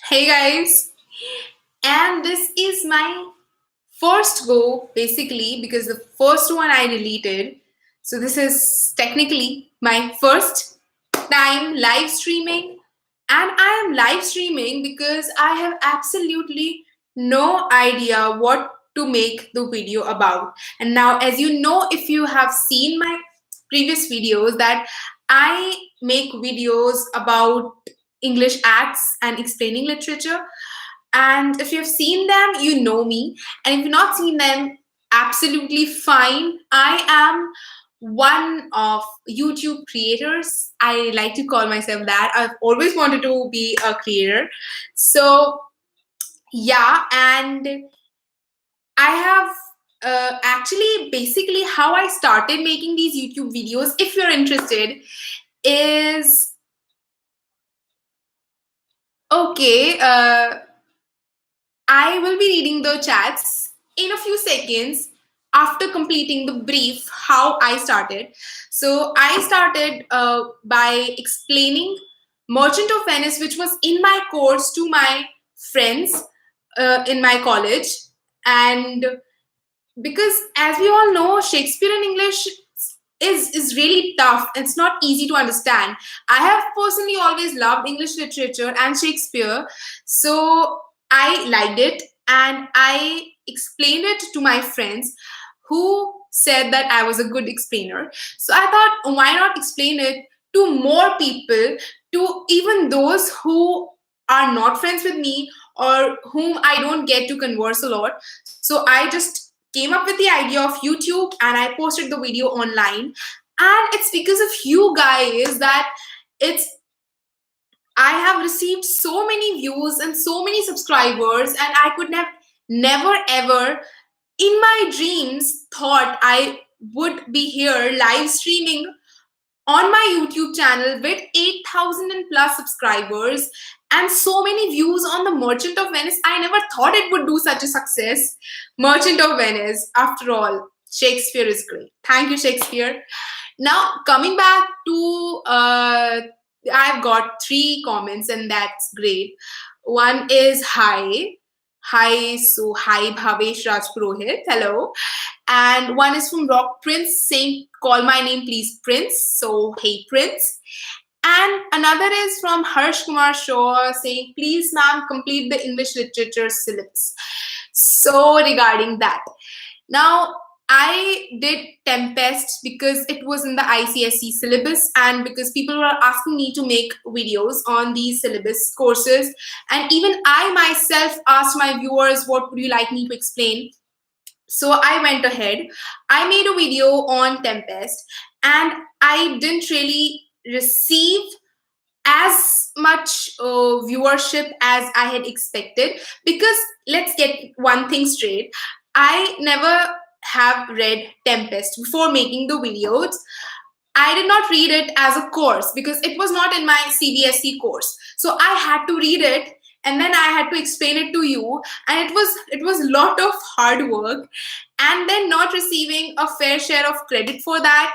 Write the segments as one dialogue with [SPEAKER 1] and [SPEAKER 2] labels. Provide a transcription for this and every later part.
[SPEAKER 1] Hey guys, and this is my first go basically because the first one I deleted. So, this is technically my first time live streaming, and I am live streaming because I have absolutely no idea what to make the video about. And now, as you know, if you have seen my previous videos, that I make videos about English acts and explaining literature. And if you've seen them, you know me. And if you've not seen them, absolutely fine. I am one of YouTube creators. I like to call myself that. I've always wanted to be a creator. So, yeah, and I have actually basically how I started making these YouTube videos, if you're interested, is okay. I will be reading the chats in a few seconds after completing the brief how I started. So I started by explaining Merchant of Venice, which was in my course, to my friends in my college. And because, as we all know, Shakespeare in English is really tough. It's not easy to understand. I have personally always loved English literature and Shakespeare, so I liked it and I explained it to my friends who said that I was a good explainer. So I thought, why not explain it to more people, to even those who are not friends with me or whom I don't get to converse a lot. So I just came up with the idea of YouTube and I posted the video online. And it's because of you guys that it's I have received so many views and so many subscribers, and I could have never ever in my dreams thought I would be here live streaming on my YouTube channel with 8,000 and plus subscribers and so many views on the Merchant of Venice. I never thought it would do such a success. Merchant of Venice, after all, Shakespeare is great. Thank you, Shakespeare. Now, coming back to, I've got three comments, and that's great. One is hi. Hi, so hi, Bhavesh Raj Purohit. Hello. And one is from Rock Prince saying, call my name, please, Prince. So, hey, Prince. And another is from Harsh Kumar Shaw saying, please, ma'am, complete the English literature syllabus. So, regarding that, now I did Tempest because it was in the ICSE syllabus and because people were asking me to make videos on these syllabus courses. And even I myself asked my viewers, what would you like me to explain? So I went ahead. I made a video on Tempest and I didn't really receive as much viewership as I had expected because let's get one thing straight. I never have read Tempest before making the videos. I did not read it as a course because it was not in my CBSE course. So I had to read it and then I had to explain it to you and it was a lot of hard work and then not receiving a fair share of credit for that,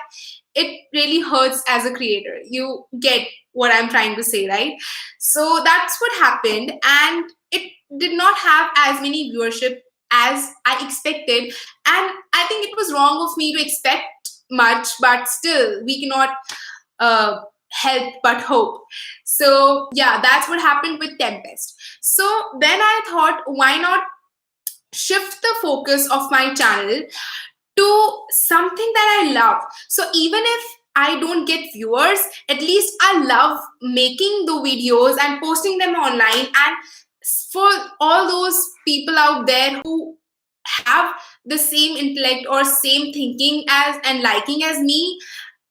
[SPEAKER 1] it really hurts as a creator. You get what I'm trying to say, right? So that's what happened and it did not have as many viewership as I expected, and I think it was wrong of me to expect much, but still we cannot uh, help but hope. So yeah, that's what happened with Tempest. So then I thought, why not shift the focus of my channel to something that I love? So even if I don't get viewers, at least I love making the videos and posting them online. And for all those people out there who have the same intellect or same thinking as and liking as me,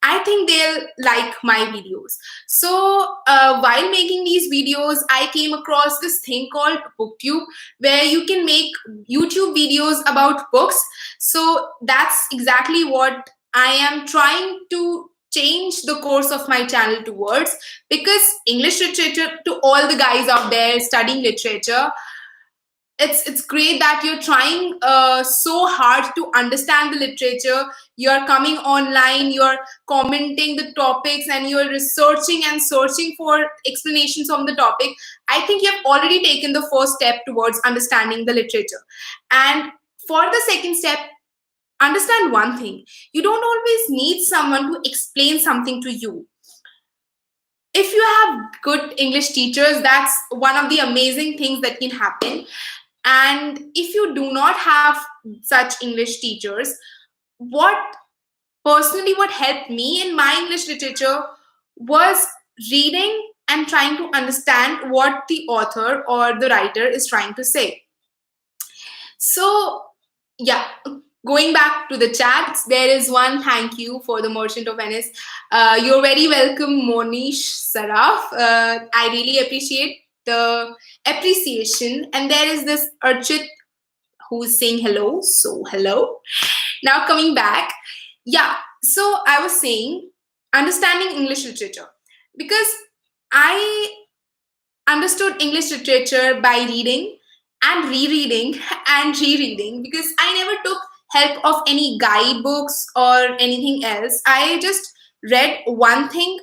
[SPEAKER 1] I think they'll like my videos. So while making these videos, I came across this thing called BookTube, where you can make YouTube videos about books. So that's exactly what I am trying to change the course of my channel towards, because English literature, to all the guys out there studying literature, it's great that you're trying so hard to understand the literature. You're coming online, you're commenting the topics, and you're researching and searching for explanations on the topic. I think you've already taken the first step towards understanding the literature. And for the second step, understand one thing: you don't always need someone to explain something to you. If you have good English teachers, that's one of the amazing things that can happen. And if you do not have such English teachers, what personally what helped me in my English literature was reading and trying to understand what the author or the writer is trying to say. So, yeah, going back to the chats, there is one thank you for the Merchant of Venice. You're very welcome, Monish Saraf. I really appreciate the appreciation. And there is this Archit who's saying hello. So, hello. Now, coming back, yeah, so I was saying understanding English literature, because I understood English literature by reading and rereading and rereading, because I never took help of any guidebooks or anything else. I just read one thing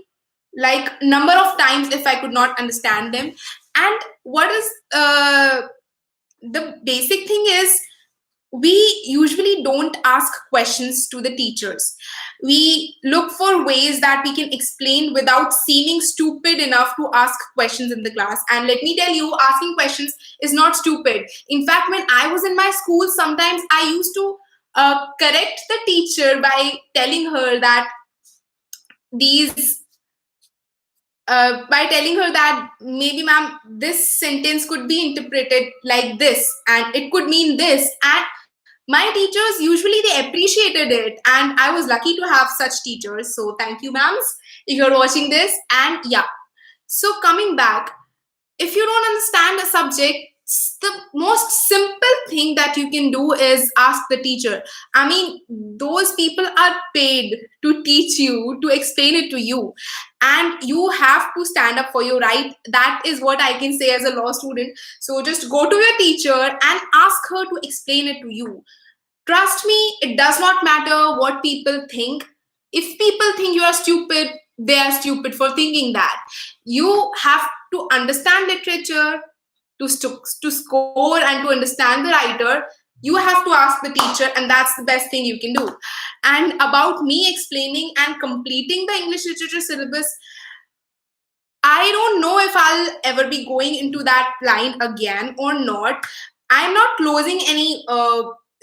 [SPEAKER 1] like number of times if I could not understand them. And what is the basic thing is, we usually don't ask questions to the teachers. We look for ways that we can explain without seeming stupid enough to ask questions in the class. And let me tell you, asking questions is not stupid. In fact, when I was in my school, sometimes I used to correct the teacher by telling her that these by telling her that, maybe ma'am, this sentence could be interpreted like this and it could mean this. And my teachers usually they appreciated it, and I was lucky to have such teachers. So thank you, ma'ams, if you're watching this. And yeah, so coming back, if you don't understand a subject, the most simple thing that you can do is ask the teacher. I mean, those people are paid to teach you, to explain it to you, and you have to stand up for your right. That is what I can say as a law student. So just go to your teacher and ask her to explain it to you. Trust me, it does not matter what people think. If people think you are stupid, they are stupid for thinking that. You have to understand literature, to score and to understand the writer. You have to ask the teacher, and that's the best thing you can do. And about me explaining and completing the English literature syllabus, I don't know if I'll ever be going into that line again or not. I'm not closing any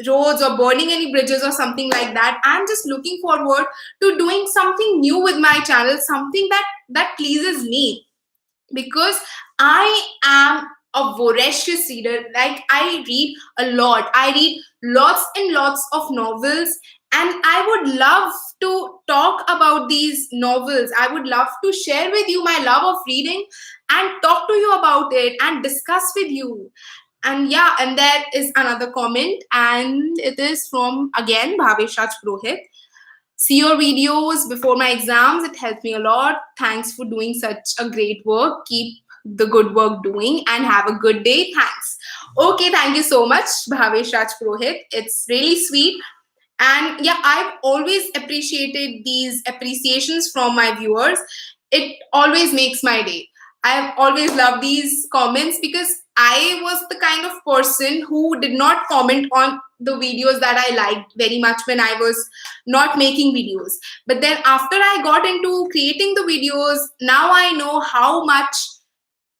[SPEAKER 1] roads or burning any bridges or something like that. I'm just looking forward to doing something new with my channel, something that pleases me, because I am a voracious reader. Like, I read a lot. I read lots and lots of novels, and I would love to talk about these novels. I would love to share with you my love of reading and talk to you about it and discuss with you. And yeah, and there is another comment, and it is from again Bhavesh Raj Purohit. See your videos before my exams. It helped me a lot. Thanks for doing such a great work. Keep the good work doing and have a good day. Thanks. Okay, thank you so much, Bhavesh Raj Purohit. It's really sweet. And yeah, I've always appreciated these appreciations from my viewers. It always makes my day. I've always loved these comments, because I was the kind of person who did not comment on the videos that I liked very much when I was not making videos. But then after I got into creating the videos, now I know how much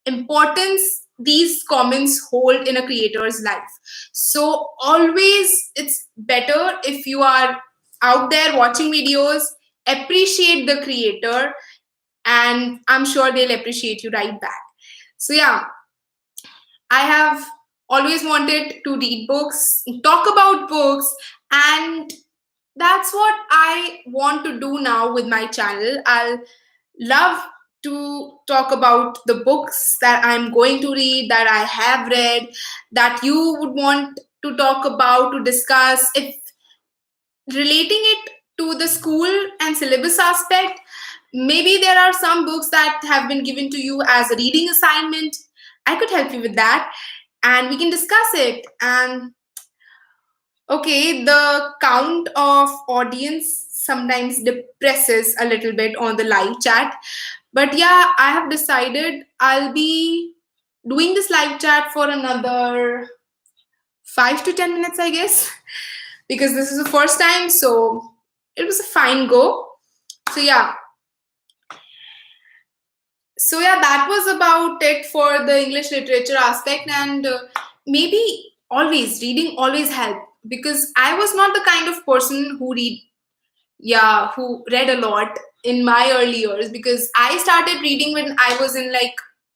[SPEAKER 1] importance these comments hold in a creator's life. So always it's better, if you are out there watching videos, appreciate the creator, and I'm sure they'll appreciate you right back. So yeah, I have always wanted to read books, talk about books, and that's what I want to do now with my channel. I'll love to talk about the books that I'm going to read, that I have read, that you would want to talk about, to discuss. If relating it to the school and syllabus aspect, maybe there are some books that have been given to you as a reading assignment. I could help you with that. and we can discuss it. And okay, the count of audience sometimes depresses a little bit on the live chat. But yeah, I have decided I'll be doing this live chat for another 5 to 10 minutes, I guess, because this is the first time. So it was a fine go. So yeah. So yeah, that was about it for the English literature aspect. And maybe always reading always help, because I was not the kind of person who read a lot in my early years, because I started reading when I was in like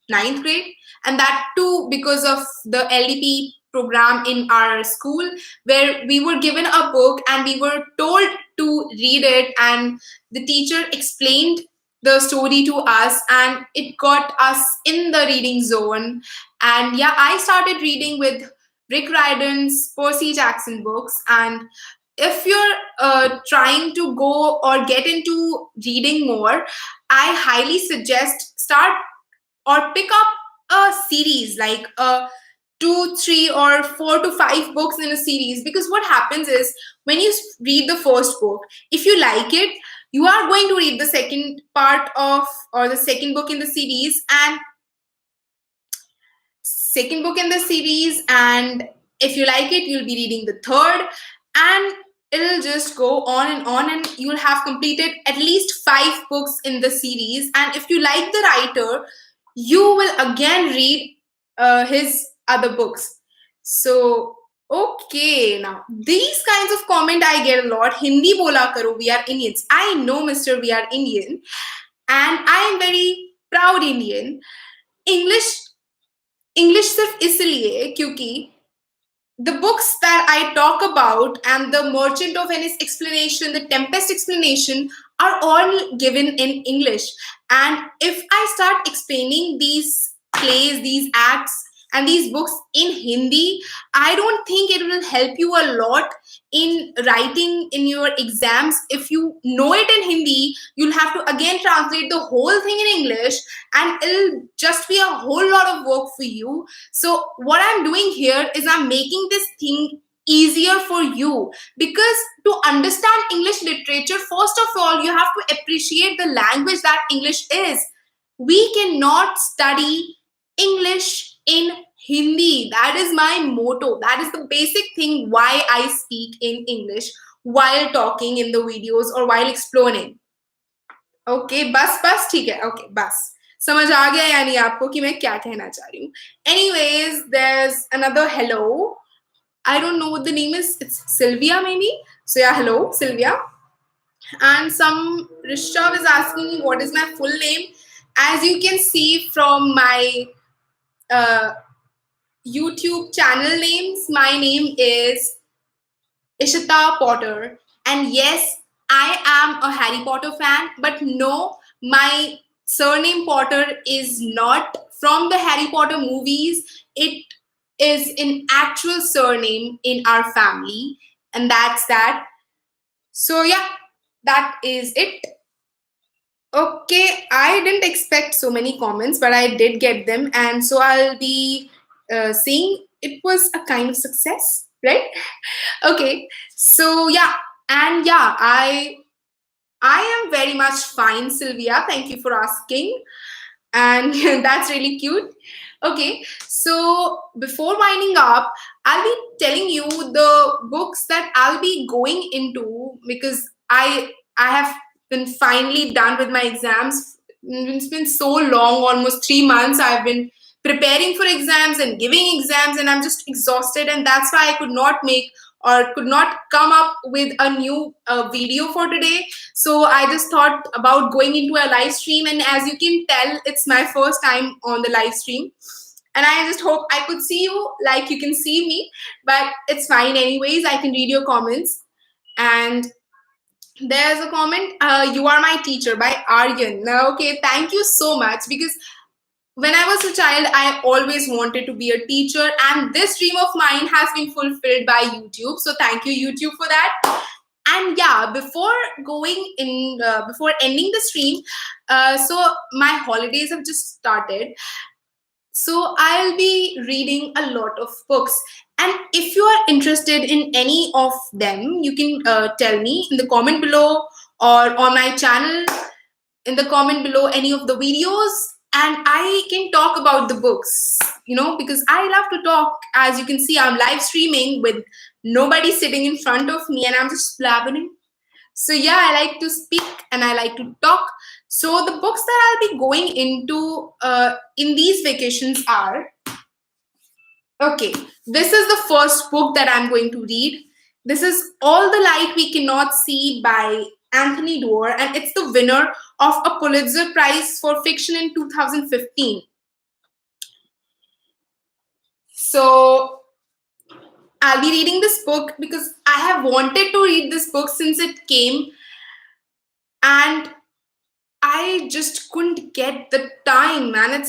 [SPEAKER 1] ninth grade, and that too because of the LDP program in our school, where we were given a book and we were told to read it, and the teacher explained the story to us, and it got us in the reading zone. And yeah, I started reading with Rick Riordan's Percy Jackson books. And if you're trying to go or get into reading more, I highly suggest start or pick up a series, like two, three, or 4 to 5 books in a series. Because what happens is, when you read the first book, if you like it, you are going to read the second part of, or the second book in the series, and if you like it, you'll be reading the third, and it'll just go on, and you'll have completed at least 5 books in the series. And if you like the writer, you will again read his other books. So okay, now these kinds of comment I get a lot. Hindi bola karo, we are Indians. I know, Mr. We are Indian, and I am very proud Indian. English English सिर्फ इसलिए क्योंकि the books that I talk about, and the Merchant of Venice explanation, the Tempest explanation, are all given in English. And if I start explaining these plays, these acts, and these books in Hindi, I don't think it will help you a lot in writing in your exams. If you know it in Hindi, you'll have to again translate the whole thing in English, and it'll just be a whole lot of work for you. So what I'm doing here is I'm making this thing easier for you, because to understand English literature, first of all, you have to appreciate the language that English is. We cannot study English in Hindi. That is my motto. That is the basic thing why I speak in English while talking in the videos or while explaining. Okay बस ठीक है. Okay बस समझ आ गया यानी आपको कि मैं क्या कहना चाह रही हूँ. Anyways, there's another hello. I don't know what the name is. It's Sylvia maybe. So yeah, hello Sylvia. And some Rishabh is asking me what is my full name. As you can see from my YouTube channel names, my name is Ishita Potter. And yes, I am a Harry Potter fan, but no, my surname Potter is not from the Harry Potter movies. It is an actual surname in our family, and that's that. So yeah, that is it. Okay, I didn't expect so many comments, but I did get them, and so I'll be saying it was a kind of success, right? Okay, so yeah, and yeah, I am very much fine, Sylvia. Thank you for asking, and that's really cute. Okay, so before winding up, I'll be telling you the books that I'll be going into, because I have been finally done with my exams. It's been so long, almost 3 months. I've been preparing for exams and giving exams, and I'm just exhausted, and that's why I could not make or could not come up with a new video for today. So I just thought about going into a live stream, and as you can tell, it's my first time on the live stream. And I just hope I could see you like you can see me, but it's fine anyways. I can read your comments. And there's a comment, you are my teacher by Aryan. Okay, thank you so much, because when I was a child, I always wanted to be a teacher, and this dream of mine has been fulfilled by YouTube. So thank you, YouTube, for that. And yeah, before before ending the stream, so my holidays have just started, So I'll be reading a lot of books. And if you are interested in any of them, you can tell me in the comment below or on my channel in the comment below any of the videos, and I can talk about the books, because I love to talk. As you can see, I'm live streaming with nobody sitting in front of me and I'm just blabbering. So yeah, I like to speak and I like to talk. So the books that I'll be going into in these vacations are, okay, this is the first book that I'm going to read. This is All the Light We Cannot See by Anthony Doerr, and it's the winner of a Pulitzer Prize for Fiction in 2015. So I'll be reading this book because I have wanted to read this book since it came, and I just couldn't get the time, man.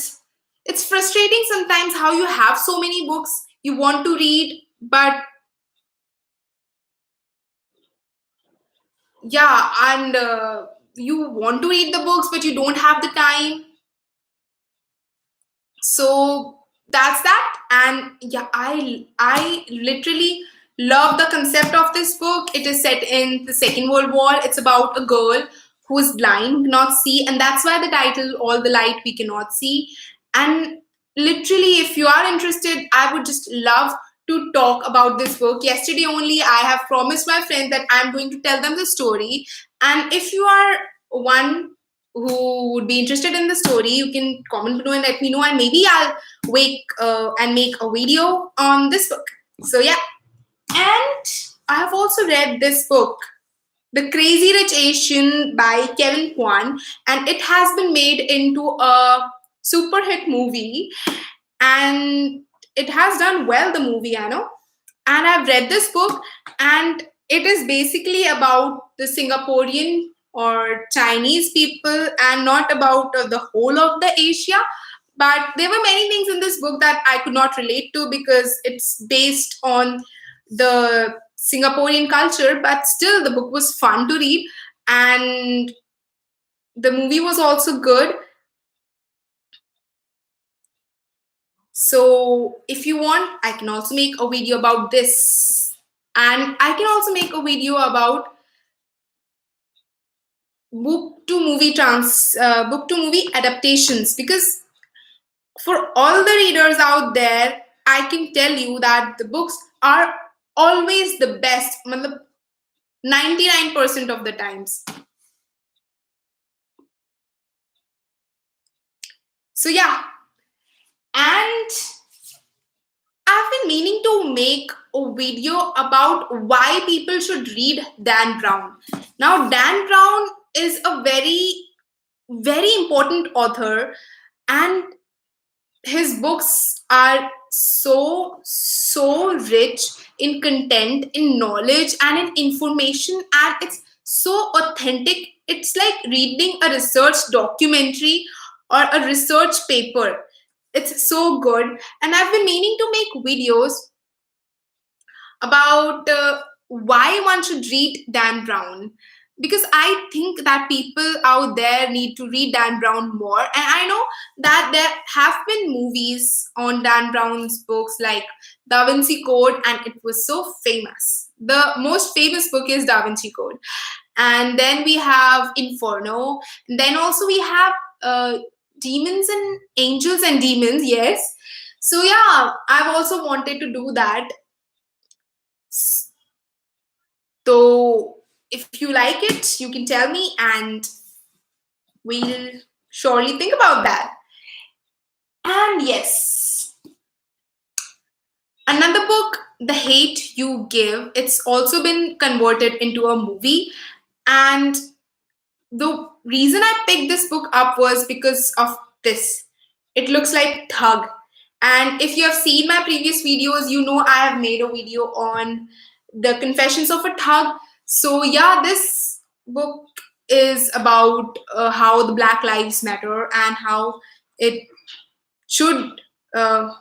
[SPEAKER 1] It's frustrating sometimes how you have so many books you want to read, but yeah, and you want to read the books but you don't have the time. So that's that. And yeah, I literally love the concept of this book. It is set in the Second World War. It's about a girl who is blind, cannot see, and that's why the title All the Light We Cannot See. And literally, if you are interested, I would just love to talk about this book. Yesterday only I have promised my friend that I'm going to tell them the story, and if you are one who would be interested in the story, you can comment below and let me know, and maybe I'll wake and make a video on this book. So yeah, and I have also read this book, The Crazy Rich Asian by Kevin Kwan, and it has been made into a super hit movie, and it has done well, the movie, I know. And I've read this book, and it is basically about the Singaporean or Chinese people and not about the whole of the Asia. But there were many things in this book that I could not relate to because it's based on the Singaporean culture, but still the book was fun to read, and the movie was also good. So if you want, I can also make a video about this. And I can also make a video about book to movie adaptations, because for all the readers out there, I can tell you that the books are always the best, matlab 99% of the times. So yeah, and I've been meaning to make a video about why people should read Dan Brown. Now, Dan Brown is a very important author, and his books are so rich in content, in knowledge, and in information, and it's so authentic. It's like reading a research documentary or a research paper. It's so good, and I've been meaning to make videos about why one should read Dan Brown, because I think that people out there need to read Dan Brown more. And I know that there have been movies on Dan Brown's books like Da Vinci Code, and it was so famous. The most famous book is Da Vinci Code. And then we have Inferno. And then also we have Demons and Angels and Demons, yes. So yeah, I've also wanted to do that. So if you like it, you can tell me and we'll surely think about that. And yes, another book, The Hate You Give, it's also been converted into a movie. And the reason I picked this book up was because of this. It looks like Thug. And if you have seen my previous videos, you know I have made a video on the Confessions of a Thug. So yeah, this book is about how the Black Lives Matter and how it should. Uh,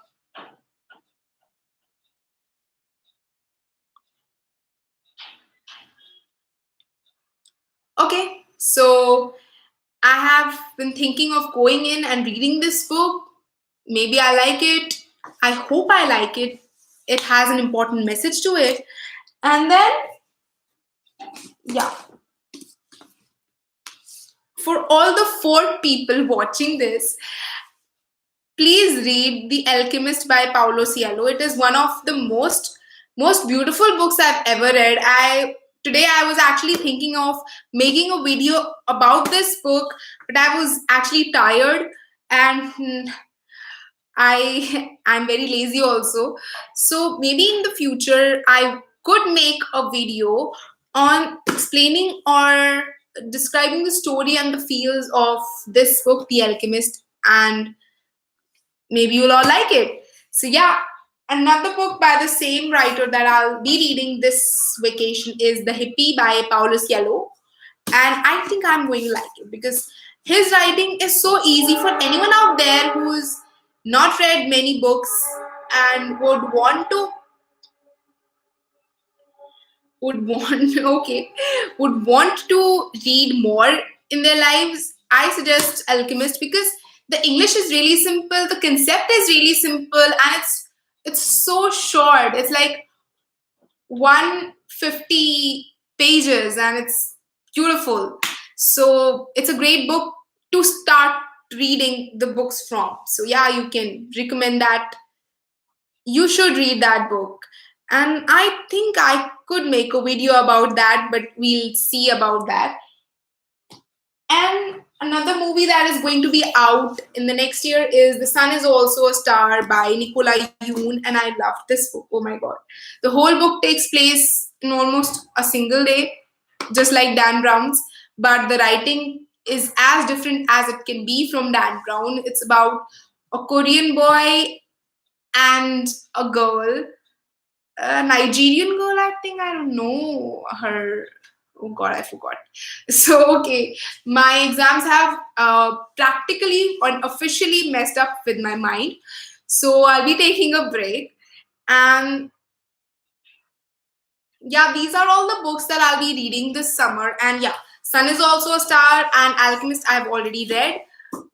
[SPEAKER 1] okay, so I have been thinking of going in and reading this book, Maybe I like it. I hope I like it. It has an important message to it. And then, yeah, for all the four people watching this, please read The Alchemist by Paulo Coelho. It is one of the most beautiful books I've ever read. I Today I was actually thinking of making a video about this book, but I was actually tired and I'm very lazy also. So maybe in the future I could make a video on explaining or describing the story and the feels of this book, The Alchemist, and maybe you'll all like it. So yeah, another book by the same writer that I'll be reading this vacation is The Hippie by Paulo Coelho, and I think I'm going to like it because his writing is so easy for anyone out there who's not read many books and would want okay, would want to read more in their lives. I suggest Alchemist because the English is really simple, the concept is really simple, and it's so short. It's like 150 pages and it's beautiful. So it's a great book to start reading the books from. So yeah, you can recommend that. You should read that book. And I think I could make a video about that, but we'll see about that. And another movie that is going to be out in the next year is The Sun is Also a Star by Nicola Yoon. And I loved this book. Oh my god. The whole book takes place in almost a single day, just like Dan Brown's. But the writing is as different as it can be from Dan Brown. It's about a Korean boy and a girl, a Nigerian girl, I think. I don't know her. Oh God, I forgot. So okay, my exams have practically or officially messed up with my mind. So I'll be taking a break. And yeah, these are all the books that I'll be reading this summer. And yeah, Sun is Also a Star and Alchemist I've already read.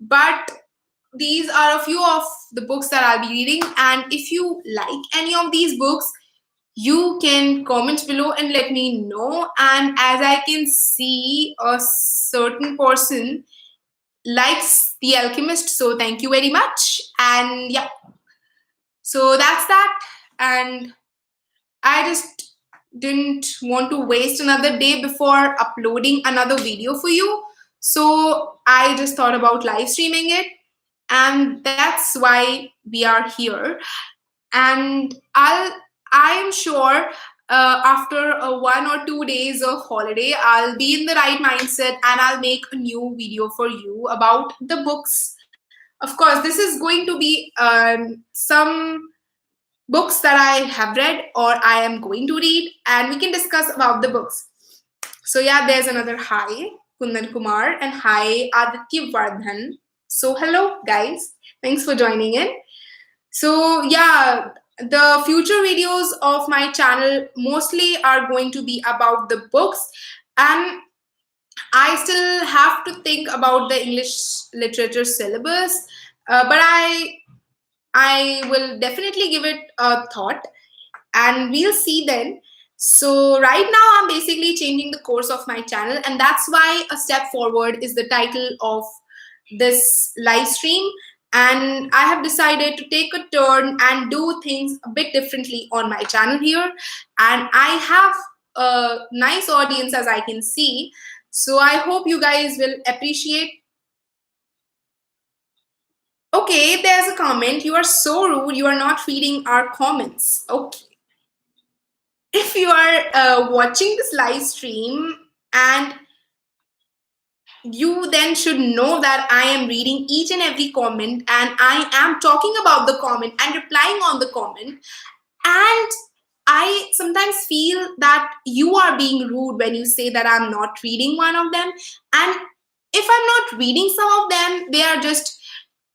[SPEAKER 1] But these are a few of the books that I'll be reading. And if you like any of these books, you can comment below and let me know. And as I can see, a certain person likes The Alchemist, so thank you very much. And yeah, so that's that. And I just didn't want to waste another day before uploading another video for you, so I just thought about live streaming it, and that's why we are here. And I am sure after 1 or 2 days of holiday, I'll be in the right mindset and I'll make a new video for you about the books. Of course, this is going to be some books that I have read or I am going to read, and we can discuss about the books. So yeah, there's another hi, Kundan Kumar, and hi, Aditya Vardhan. So hello, guys. Thanks for joining in. So yeah, the future videos of my channel mostly are going to be about the books, and I still have to think about the English literature syllabus, but I will definitely give it a thought, and we'll see then. So right now I'm basically changing the course of my channel, and that's why A Step Forward is the title of this live stream. And I have decided to take a turn and do things a bit differently on my channel here. And I have a nice audience, as I can see. So I hope you guys will appreciate. Okay, there's a comment. You are so rude. You are not reading our comments. Okay. If you are watching this live stream, and you then should know that I am reading each and every comment and I am talking about the comment and replying on the comment. And I sometimes feel that you are being rude when you say that I'm not reading one of them. And if I'm not reading some of them, they are just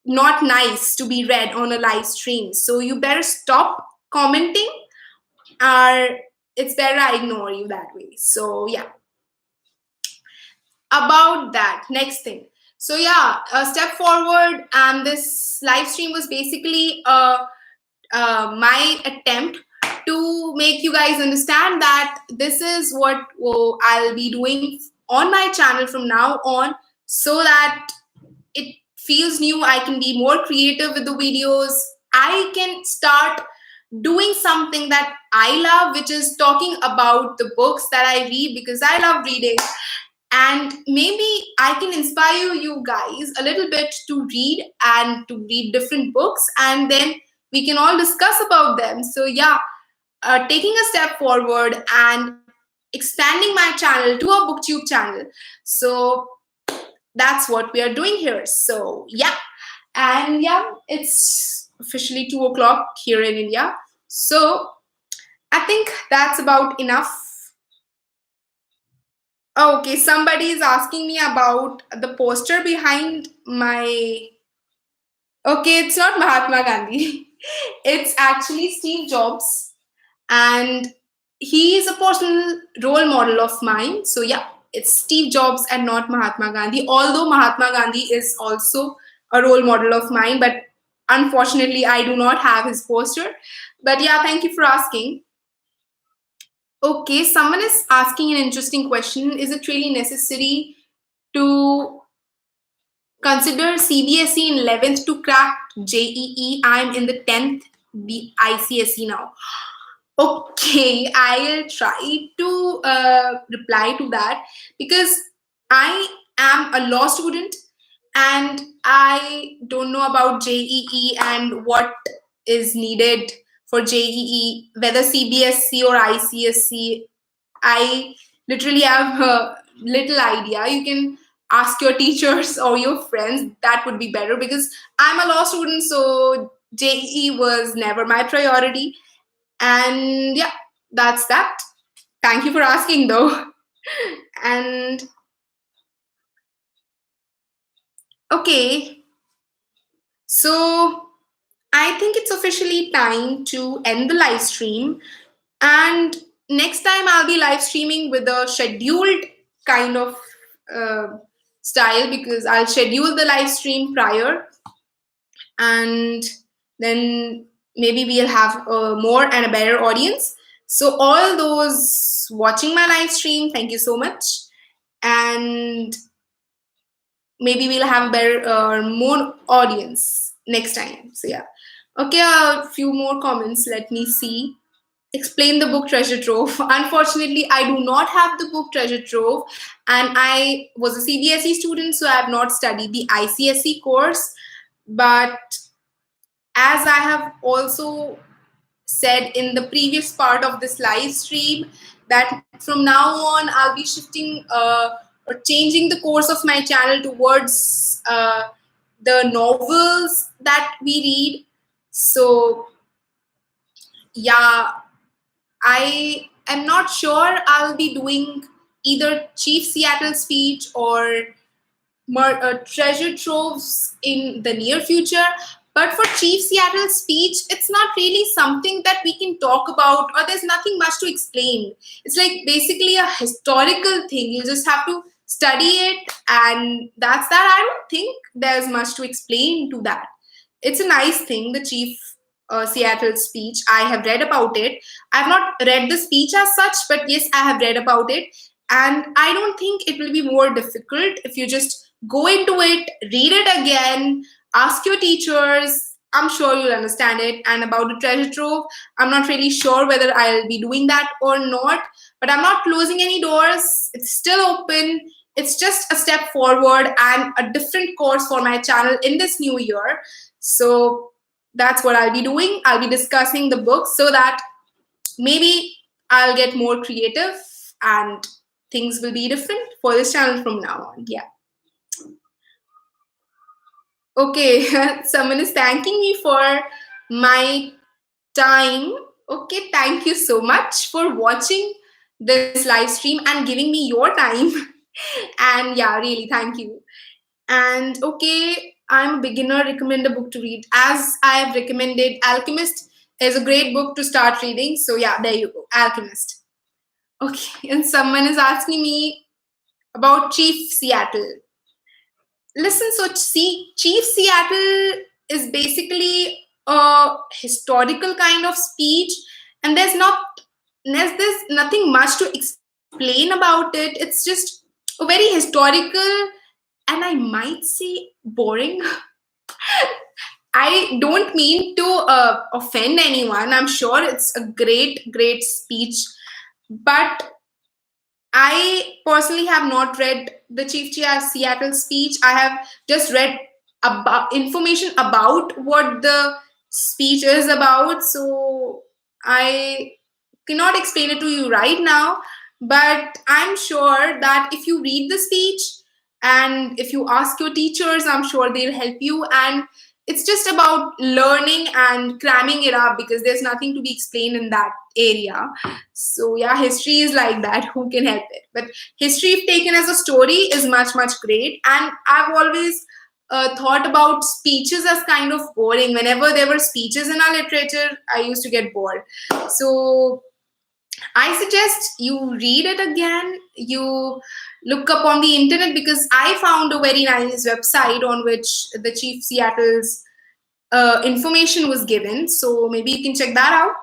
[SPEAKER 1] not nice to be read on a live stream. So you better stop commenting, or it's better I ignore you that way. So yeah, about that next thing. So yeah, a step forward, and this live stream was basically my attempt to make you guys understand that this is what I'll be doing on my channel from now on, so that it feels new. I can be more creative with the videos. I can start doing something that I love, which is talking about the books that I read, because I love reading. And maybe I can inspire you guys a little bit to read, and to read different books, and then we can all discuss about them. So yeah, taking a step forward and expanding my channel to a booktube channel. So that's what we are doing here. So yeah, and yeah, it's officially 2 o'clock here in India. So I think that's about enough. Okay, somebody is asking me about the poster behind my. Okay, it's not Mahatma Gandhi. It's actually Steve Jobs, and he is a personal role model of mine. So yeah, it's Steve Jobs and not Mahatma Gandhi. Although Mahatma Gandhi is also a role model of mine, but unfortunately, I do not have his poster. But yeah, thank you for asking. Okay, someone is asking an interesting question. Is it really necessary to consider CBSE in 11th to crack JEE? I'm in the 10th ICSE now. Okay, I'll try to reply to that, because I am a law student and I don't know about JEE and what is needed for JEE, whether CBSE or ICSE. I literally have a little idea. You can ask your teachers or your friends. That would be better, because I'm a law student, so JEE was never my priority. And yeah, that's that. Thank you for asking, though. And okay, so I think it's officially time to end the live stream. And next time I'll be live streaming with a scheduled kind of uh, style, because I'll schedule the live stream prior, and then maybe we'll have a more and a better audience. So, all those watching my live stream, thank you so much. And maybe we'll have a better, more audience next time. So, yeah. Okay, a few more comments. Let me see. Explain the book treasure trove. Unfortunately, I do not have the book treasure trove, and I was a CBSE student, so I have not studied the ICSE course. But as I have also said in the previous part of this live stream, that from now on I'll be shifting or changing the course of my channel towards the novels that we read. So yeah, I am not sure I'll be doing either Chief Seattle speech or treasure troves in the near future. But for Chief Seattle speech, it's not really something that we can talk about, or there's nothing much to explain. It's like basically a historical thing. You just have to study it, and that's that. I don't think there's much to explain to that. It's a nice thing, the Chief Seattle speech. I have read about it. I've not read the speech as such, but yes, I have read about it. And I don't think it will be more difficult if you just go into it, read it again, ask your teachers. I'm sure you'll understand it. And about the treasure trove, I'm not really sure whether I'll be doing that or not, but I'm not closing any doors. It's still open. It's just a step forward and a different course for my channel in this new year. So that's what I'll be doing. I'll be discussing the books, so that maybe I'll get more creative and things will be different for this channel from now on. Yeah. Okay, someone is thanking me for my time. Okay, thank you so much for watching this live stream and giving me your time. And yeah, really, thank you. And okay, I'm a beginner, recommend a book to read. As I have recommended, Alchemist is a great book to start reading. So yeah, there you go, Alchemist. Okay, and someone is asking me about Chief Seattle. listen, so see, Chief Seattle is basically a historical kind of speech, and there's nothing much to explain about it. It's just a very historical, and I might say boring. I don't mean to offend anyone. I'm sure it's a great speech, but I personally have not read the Seattle speech. I have just read about information about what the speech is about. So I cannot explain it to you right now, but I'm sure that if you read the speech and if you ask your teachers, I'm sure they'll help you. And it's just about learning and cramming it up because there's nothing to be explained in that area. So yeah, history is like that. Who can help it? But history, if taken as a story, is much great. And I've always thought about speeches as kind of boring. Whenever there were speeches in our literature, I used to get bored. So I suggest you read it again. You look up on the internet because I found a very nice website on which the Chief Seattle's information was given. So maybe you can check that out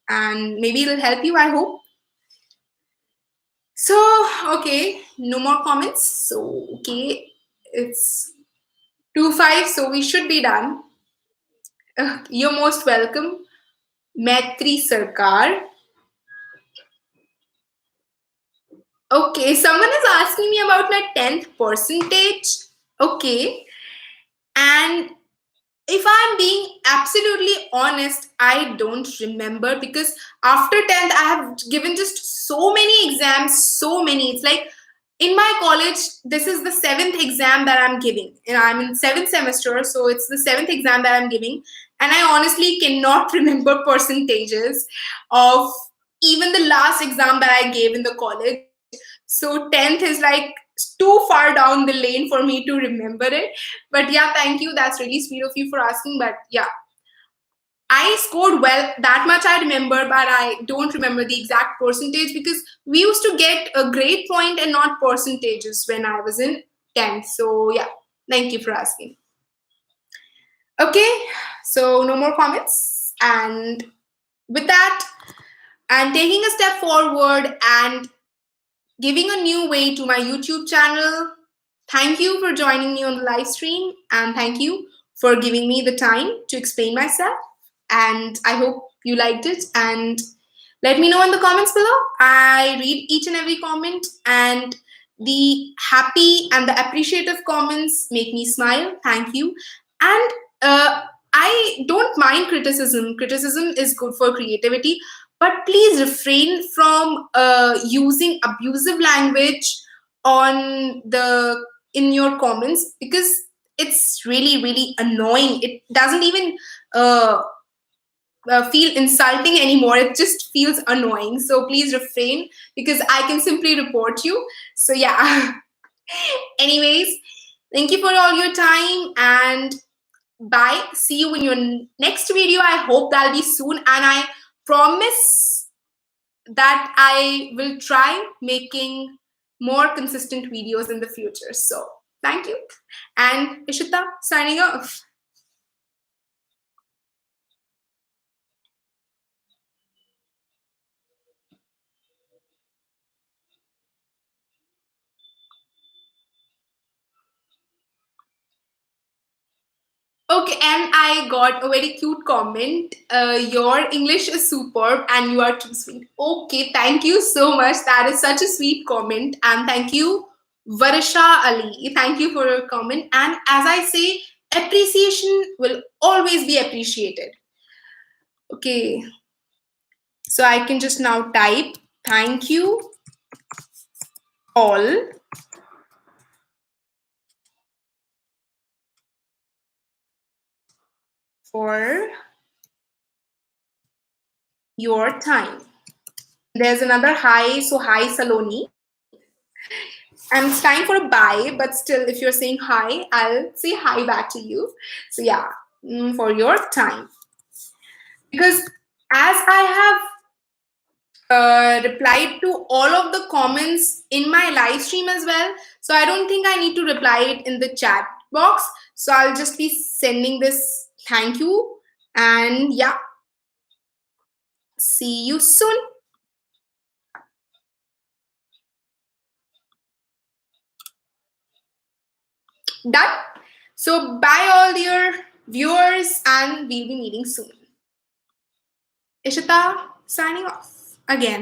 [SPEAKER 1] and maybe it'll help you, I hope. So, okay, no more comments. So, okay, it's 2:05, so we should be done. You're most welcome, Maitri Sarkar. Okay, someone is asking me about my 10th percentage. Okay, and if I'm being absolutely honest, I don't remember because after 10th, I have given just so many exams, so many. It's like in my college, this is the seventh exam that I'm giving. And I'm in seventh semester, so it's the seventh exam that I'm giving. And I honestly cannot remember percentages of even the last exam that I gave in the college. So 10th is like too far down the lane for me to remember it. But yeah, thank you. That's really sweet of you for asking. But yeah, I scored well. That much I remember, but I don't remember the exact percentage because we used to get a grade point and not percentages when I was in 10th. So yeah, thank you for asking. Okay, so no more comments. And with that, I'm taking a step forward and giving a new way to my YouTube channel. Thank you for joining me on the live stream and thank you for giving me the time to explain myself. And I hope you liked it. And let me know in the comments below. I read each and every comment, and the happy and the appreciative comments make me smile. Thank you. And I don't mind criticism. Criticism is good for creativity, but please refrain from using abusive language on the in your comments because it's really annoying. It doesn't even uh, feel insulting anymore. It just feels annoying. So please refrain because I can simply report you. So yeah. Anyways, thank you for all your time and bye. See you in your next video. I hope that'll be soon. And I promise that I will try making more consistent videos in the future. So thank you. And Ishita signing off. Okay, and I got a very cute comment. Your English is superb and you are too sweet. Okay, thank you so much. That is such a sweet comment. And thank you, Varsha Ali. Thank you for your comment. And as I say, appreciation will always be appreciated. Okay, so I can just now type thank you all for your time. There's another hi. So, hi, Saloni. And it's time for a bye, but still, if you're saying hi, I'll say hi back to you. So, yeah, for your time. Because as I have replied to all of the comments in my live stream as well, so I don't think I need to reply it in the chat. box. So I'll just be sending this thank you, and yeah, see you soon. Done. So bye all dear viewers, and we'll be meeting soon. Ishita signing off again.